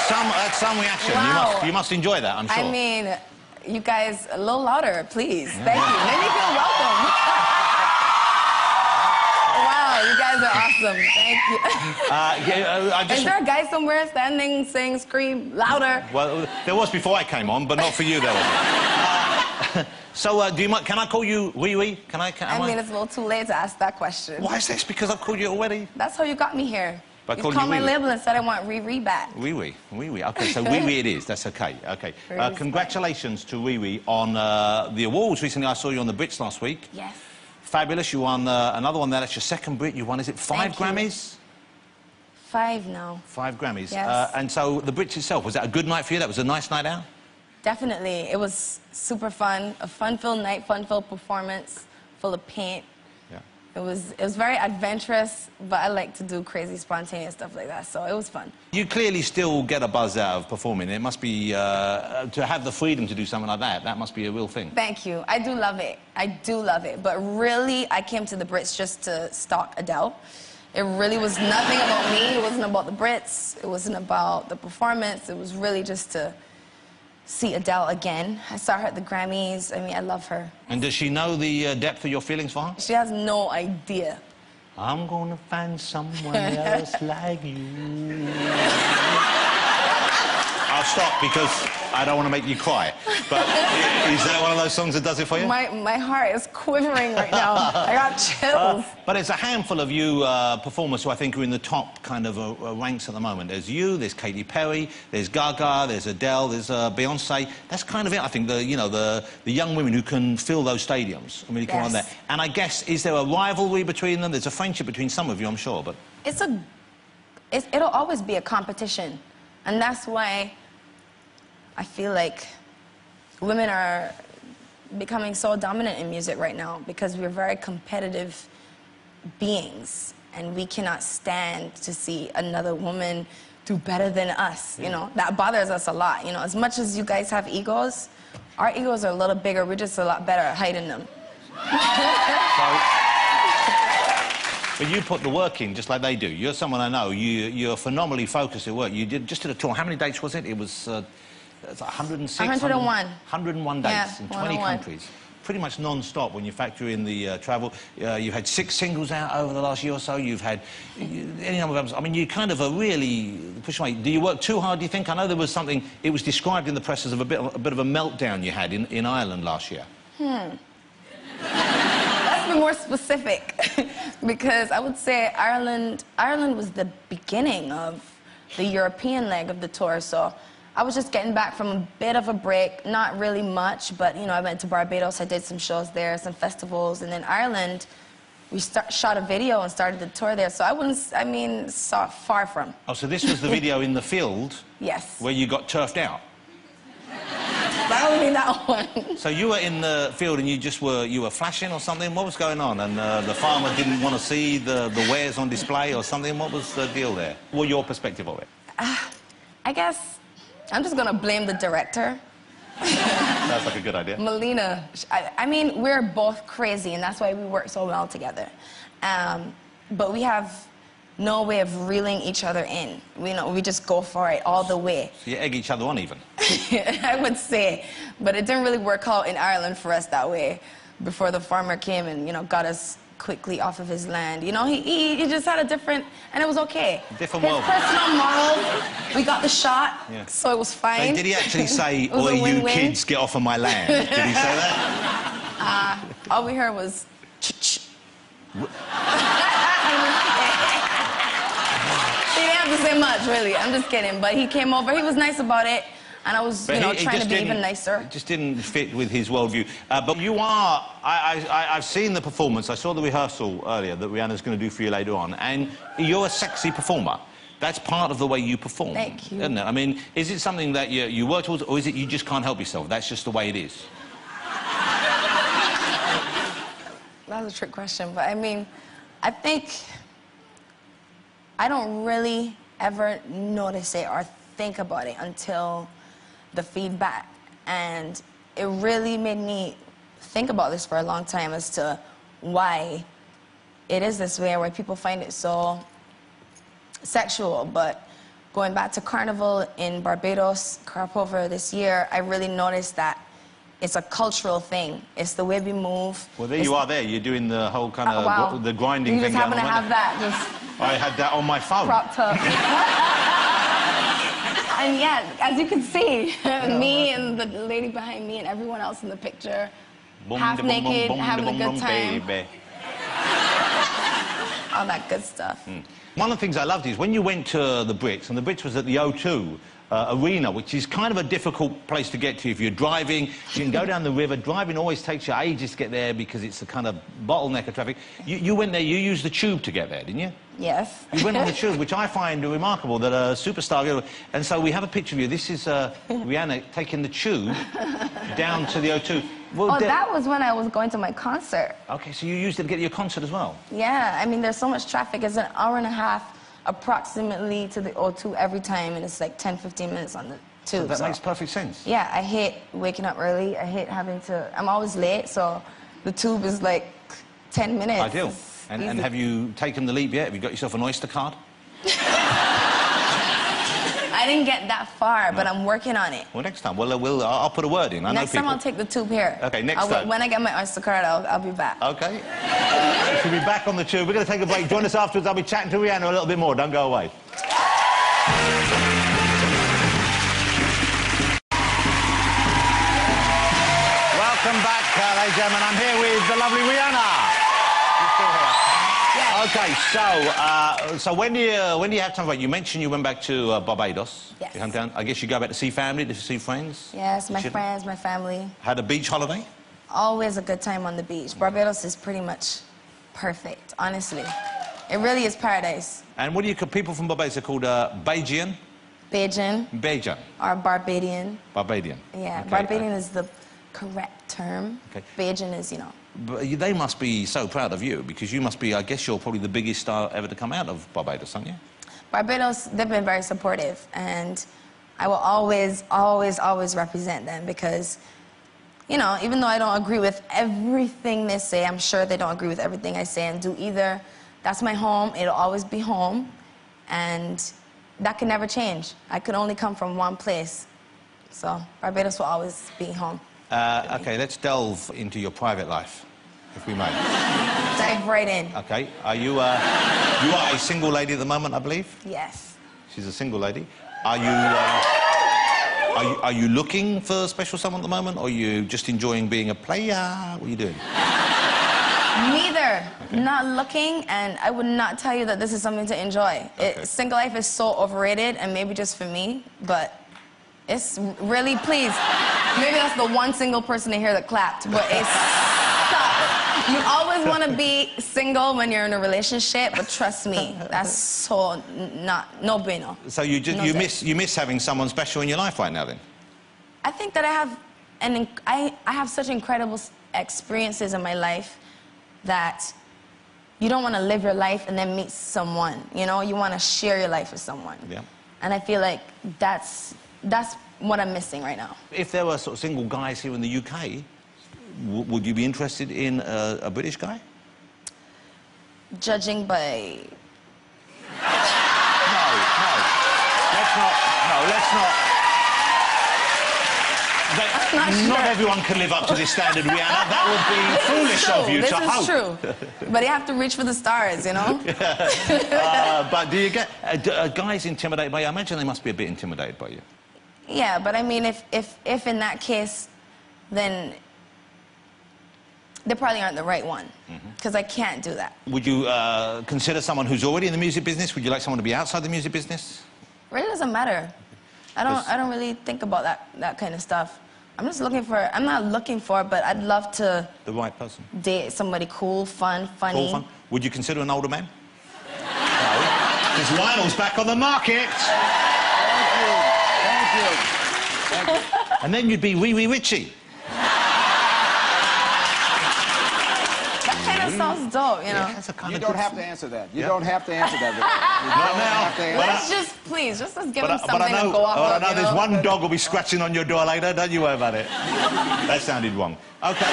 That's some reaction. Wow. You must enjoy that, I'm sure. I mean, you guys, a little louder, please. Yeah. Thank you. Make me feel welcome. Wow, you guys are awesome. Thank you. Is there a guy somewhere standing, saying, scream, louder? Well, there was before I came on, but not for you, there was. So, do you mind, can I call you Wee Wee? I mean, it's a little too late to ask that question. Why is this? Because I've called you already? That's how you got me here. You called my label and said I want Riri back. Wee Wee, Wee Wee. Okay, so Wee Wee it is. That's okay. Okay. Congratulations to Wee Wee on the awards. Recently, I saw you on the Brits last week. Yes. Fabulous. You won another one there. That's your second Brit. You won, is it 5 Grammys? 5 now. 5 Grammys. Yes. And so the Brits itself, was that a good night for you? That was a nice night out? Definitely. It was super fun. A fun-filled night, fun-filled performance, full of paint. Yeah. It was very adventurous, but I like to do crazy, spontaneous stuff like that, so it was fun. You clearly still get a buzz out of performing. It must be, to have the freedom to do something like that, that must be a real thing. Thank you. I do love it. I do love it. But really, I came to the Brits just to stalk Adele. It really was nothing about me. It wasn't about the Brits. It wasn't about the performance. It was really just to see Adele again. I saw her at the Grammys. I mean, I love her. And does she know the depth of your feelings for her? She has no idea. I'm gonna find someone else like you. I'll stop because I don't want to make you cry. But is that one of those songs that does it for you? My heart is quivering right now. I got chills. But there's a handful of you performers who I think are in the top kind of ranks at the moment. There's you, there's Katy Perry, there's Gaga, there's Adele, there's Beyonce. That's kind of it, I think, the young women who can fill those stadiums. I mean, you come on there. And I guess, is there a rivalry between them? There's a friendship between some of you, I'm sure, but... It'll always be a competition. And that's why I feel like women are becoming so dominant in music right now, because we're very competitive beings and we cannot stand to see another woman do better than us. You know, that bothers us a lot. You know, as much as you guys have egos, our egos are a little bigger. We're just a lot better at hiding them. But you put the work in just like they do. You're someone I know. You're phenomenally focused at work. You just did a tour. How many dates was it? It was 106? 101. 101 dates in 20 countries. Pretty much non-stop when you factor in the travel. You've had 6 singles out over the last year or so. You've had any number of albums. I mean, you kind of are really pushing away. Do you work too hard, do you think? I know there was something, it was described in the press as a bit of a meltdown you had in Ireland last year. Let's be more specific, because I would say Ireland was the beginning of the European leg of the tour, so I was just getting back from a bit of a break, not really much, but, you know, I went to Barbados, I did some shows there, some festivals, and then Ireland, we shot a video and started the tour there, so far from. Oh, so this was the video in the field? Yes. Where you got turfed out? That would be that one. So you were in the field and you were flashing or something? What was going on? And the farmer didn't want to see the wares on display or something? What was the deal there? What was your perspective of it? I guess I'm just going to blame the director. Sounds like a good idea. Melina. I mean, we're both crazy, and that's why we work so well together. But we have no way of reeling each other in. We just go for it all the way. So you egg each other on, even? I would say. But it didn't really work out in Ireland for us that way, before the farmer came and, got us quickly off of his land. You know, he just had a different... And it was okay. Different his world. personal morals, we got the shot, so it was fine. So did he actually say, "Oi, you kids, get off of my land"? Did he say that? All we heard was... Ch-ch. He didn't have to say much, really. I'm just kidding. But he came over. He was nice about it. And I was, trying to be even nicer. It just didn't fit with his worldview. But you are... I've seen the performance. I saw the rehearsal earlier that Rihanna's going to do for you later on. And you're a sexy performer. That's part of the way you perform. Thank you. Isn't it? I mean, is it something that you work towards, or is it you just can't help yourself? That's just the way it is? That's a trick question. But, I mean, I think... I don't really ever notice it or think about it until the feedback. And it really made me think about this for a long time as to why it is this way, why people find it so sexual. But going back to Carnival in Barbados, Carpover this year, I really noticed that it's a cultural thing. It's the way we move. Well, there you are there. You're doing the whole kind of wow. the grinding you thing just happen going to on. have that just I had that on my phone. propped up. And yeah, as you can see, me and the lady behind me and everyone else in the picture, half naked, having a good time. Baby. All that good stuff. One of the things I loved is when you went to the Brits, and the Brits was at the O2 Arena, which is kind of a difficult place to get to if you're driving. You can go down the river. Driving always takes you ages to get there because it's a kind of bottleneck of traffic. You went there, you used the tube to get there, didn't you? Yes. You went on the tube, which I find remarkable, that a superstar... And so we have a picture of you. This is Rihanna taking the tube down to the O2. Well, oh, that was when I was going to my concert. OK, so you used it to get to your concert as well? Yeah, I mean, there's so much traffic. It's an hour and a half approximately to the O2 every time, and it's like 10, 15 minutes on the tube. That makes perfect sense. Yeah, I hate waking up early. I hate having to... I'm always late, so the tube is like 10 minutes. Ideal. And have you taken the leap yet? Have you got yourself an Oyster card? I didn't get that far, but I'm working on it. Well, next time. Well, I'll put a word in. Next time I'll take the tube here. OK, next time. When I get my Oyster card, I'll be back. OK. She'll be back on the tube. We're going to take a break. Join us afterwards. I'll be chatting to Rihanna a little bit more. Don't go away. Welcome back, ladies and gentlemen. I'm here with the lovely Rihanna. You're still here? Yes. OK, so when do you have time? You mentioned you went back to Barbados. Yes. You come down. I guess you go back to see family, to see friends? Yes, my friends, my family. Had a beach holiday? Always a good time on the beach. Barbados is pretty much perfect, honestly. It really is paradise. And what do you call people from Barbados? Are called Bajan? Bajan. Bajan. Or Barbadian. Barbadian. Yeah, Okay. Barbadian is the correct term. Okay. Bajan is, you know. But they must be so proud of you because you must be, I guess you're probably the biggest star ever to come out of Barbados, aren't you? Barbados, they've been very supportive, and I will always, always, always represent them because, you know, even though I don't agree with everything they say, I'm sure they don't agree with everything I say and do either. That's my home. It'll always be home, and that can never change. I could only come from one place, so Barbados will always be home. OK, let's delve into your private life, if we may. Dive right in. OK, you are a single lady at the moment, I believe? Yes. She's a single lady. Are you looking for special someone at the moment, or are you just enjoying being a player? What are you doing? Neither. Okay. Not looking, and I would not tell you that this is something to enjoy. Okay. Single life is so overrated, and maybe just for me, but it's really, please. Maybe that's the one single person in here that clapped, but it's sucks. You always want to be single when you're in a relationship, but trust me, that's so no bueno. So you miss having someone special in your life right now, then? I think that I have such incredible experiences in my life that you don't want to live your life and then meet someone, you know? You want to share your life with someone. Yeah. And I feel like that's what I'm missing right now. If there were sort of single guys here in the UK, would you be interested in a British guy? Judging by... Let's not. Not sure. everyone can live up to this standard, Rihanna. That would be foolish of you to hope. This is true. But you have to reach for the stars, you know? But do you get... guys intimidated by you? I imagine they must be a bit intimidated by you. Yeah, but I mean, if in that case, then they probably aren't the right one. Because I can't do that. Would you consider someone who's already in the music business? Would you like someone to be outside the music business? Really doesn't matter. I don't really think about that kind of stuff. I'm just looking for... I'm not looking for, but I'd love to... The right person. Date somebody cool, fun, funny. Cool, fun. Would you consider an older man? No. Because Lionel's back on the market. Thank you. And then you'd be wee Richie. That kind of sounds dope, you know? Yeah, you don't have to answer that. You don't have to answer that. Let's just, please, just let's give him something to go off of, I know there's one dog will be scratching on your door later. Don't you worry about it. That sounded wrong. OK.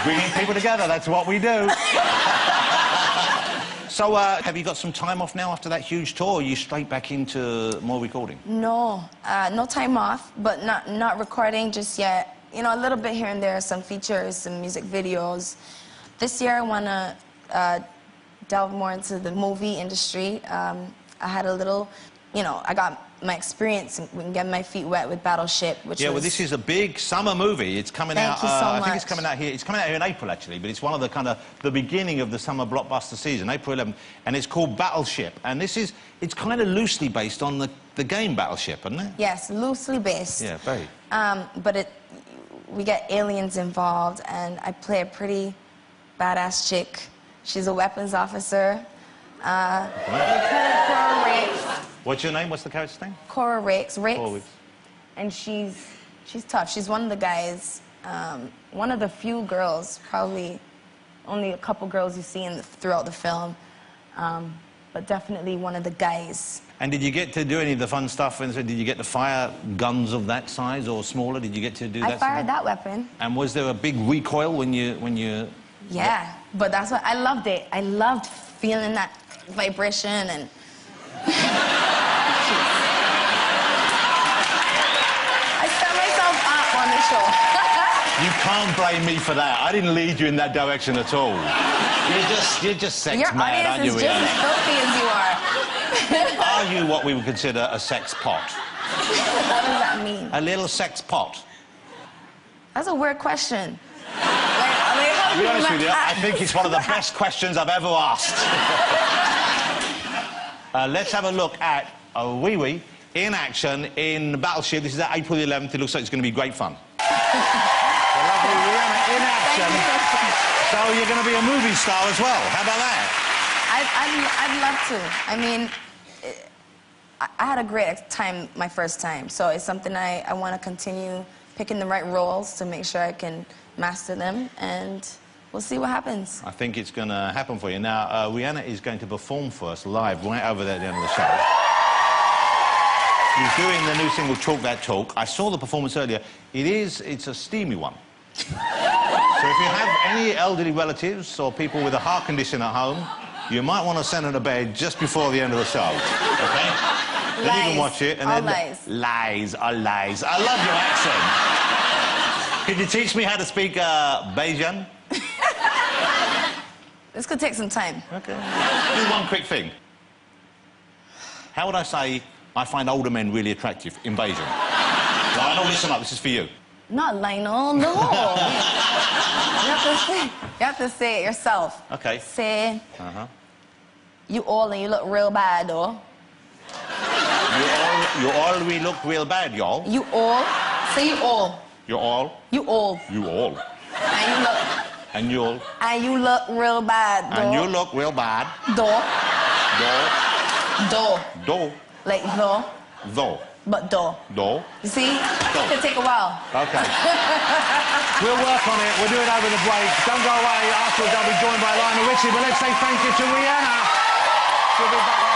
Bringing people together, that's what we do. So, have you got some time off now after that huge tour, or are you straight back into more recording? No, no time off, but not recording just yet. You know, a little bit here and there, some features, some music videos. This year I want to delve more into the movie industry. I had a little, you know, I got my experience and get my feet wet with Battleship, which Yeah, was... well, this is a big summer movie. It's coming out... Thank you so I think much. it's coming out here. It's coming out here in April, actually, but it's one of the kind of the beginning of the summer blockbuster season, April 11th, and it's called Battleship. And this is... It's kind of loosely based on the game Battleship, isn't it? Yes, loosely based. Yeah, very. But we get aliens involved, and I play a pretty badass chick. She's a weapons officer. Cora Rakes. What's your name? What's the character's name? Cora Rakes. Cora Rakes. And she's tough. She's one of the guys, one of the few girls, probably only a couple girls you see throughout the film, but definitely one of the guys. And did you get to do any of the fun stuff? And so did you get to fire guns of that size or smaller? Did you get to do that? I fired that weapon. And was there a big recoil when you... Yeah, but that's what I loved it. I loved feeling that vibration and. I set myself up on the show. You can't blame me for that. I didn't lead you in that direction at all. You're just sex Your mad, aren't you, audience is just as Rihanna? filthy as you are. Are you what we would consider a sex pot? What does that mean? A little sex pot? That's a weird question. Like, To be honest with you, I think it's one of the best questions I've ever asked. Let's have a look at Wee Wee in action in Battleship. This is at April 11th. It looks like it's going to be great fun. The lovely Rihanna in action. So you're going to be a movie star as well. How about that? I'd love to. I mean, I had a great time my first time, so it's something I want to continue picking the right roles to make sure I can master them, and we'll see what happens. I think it's going to happen for you. Now, Rihanna is going to perform for us live right over there at the end of the show. She's doing the new single, Talk That Talk. I saw the performance earlier. It's a steamy one. So if you have any elderly relatives or people with a heart condition at home, you might want to send them to bed just before the end of the show, okay? Then you can watch it. And all then lies. Lies, all lies. I love your accent. Could you teach me how to speak Bajan? This could take some time. Okay. Do one quick thing. How would I say I find older men really attractive in Bajan? Lionel, listen up. This is for you. Not Lionel, no. You have to say it yourself. Okay. Say, you all and you look real bad, though. You all we look real bad, y'all. You all. Say you all. You all. You all. You all. And you look. And you'll. And you look real bad, though. And you look real bad. Do. Do. Do. Do. Like do. Do. But do. Do. You see? Do. It could take a while. Okay. We'll work on it. We'll do it over the break. Don't go away. Afterwards, I'll be joined by Lionel Richie. But let's say thank you to Rihanna. She'll be back.